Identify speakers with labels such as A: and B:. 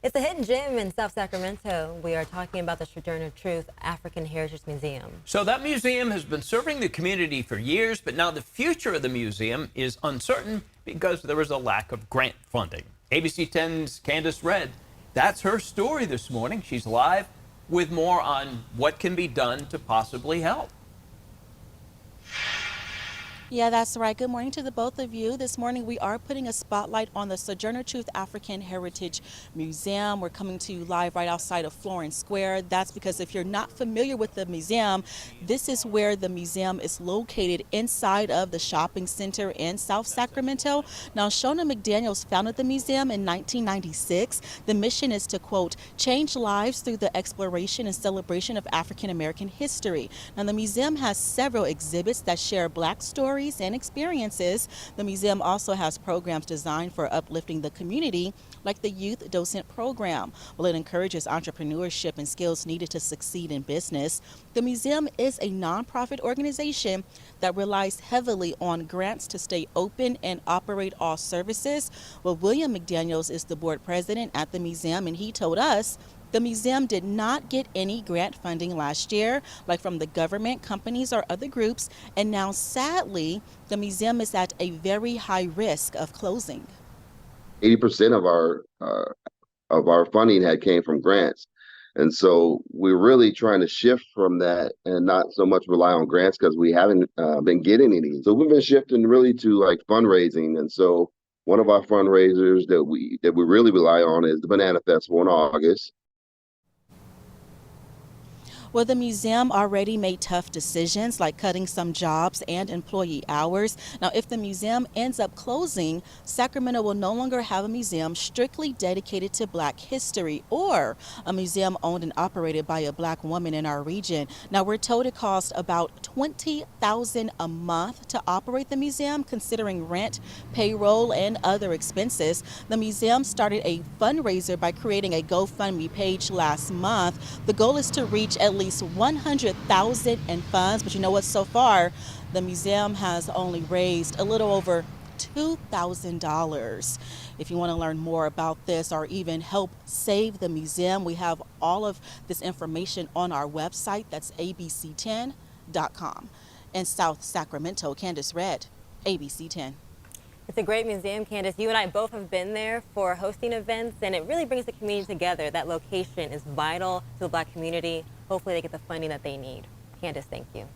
A: It's a hidden gem in South Sacramento. We are talking about the Sojourner Truth African Heritage Museum.
B: So that museum has been serving the community for years, but now the future of the museum is uncertain because there is a lack of grant funding. ABC 10's Candace Red, that's her story this morning. She's live with more on what can be done to possibly help.
C: Yeah, that's right. Good morning to the both of you. This morning we are putting a spotlight on the Sojourner Truth African Heritage Museum. We're coming to you live right outside of Florence Square. That's because if you're not familiar with the museum, this is where the museum is located inside of the shopping center in South Sacramento. Now, Shona McDaniels founded the museum in 1996. The mission is to, quote, change lives through the exploration and celebration of African American history. Now, the museum has several exhibits that share Black stories and experiences. The museum also has programs designed for uplifting the community, like the Youth Docent Program. Well, it encourages entrepreneurship and skills needed to succeed in business. The museum is a nonprofit organization that relies heavily on grants to stay open and operate all services. Well, William McDaniels is the board president at the museum, and he told us the museum did not get any grant funding last year, like from the government, companies, or other groups, and now, sadly, the museum is at a very high risk of closing.
D: 80% of our funding had came from grants, and so we're really trying to shift from that and not so much rely on grants because we haven't been getting any. So we've been shifting really to like fundraising, and so one of our fundraisers that we really rely on is the Banana Festival in August.
C: Well, the museum already made tough decisions like cutting some jobs and employee hours. Now, if the museum ends up closing, Sacramento will no longer have a museum strictly dedicated to Black history or a museum owned and operated by a Black woman in our region. Now, we're told it costs about $20,000 a month to operate the museum, considering rent, payroll, and other expenses. The museum started a fundraiser by creating a GoFundMe page last month. The goal is to reach at least $100,000 in funds, but you know what? So far, the museum has only raised a little over $2,000. If you want to learn more about this or even help save the museum, we have all of this information on our website. That's abc10.com. In South Sacramento, Candace Red, ABC 10.
A: It's a great museum, Candace. You and I both have been there for hosting events, and it really brings the community together. That location is vital to the Black community. Hopefully they get the funding that they need. Candace, thank you.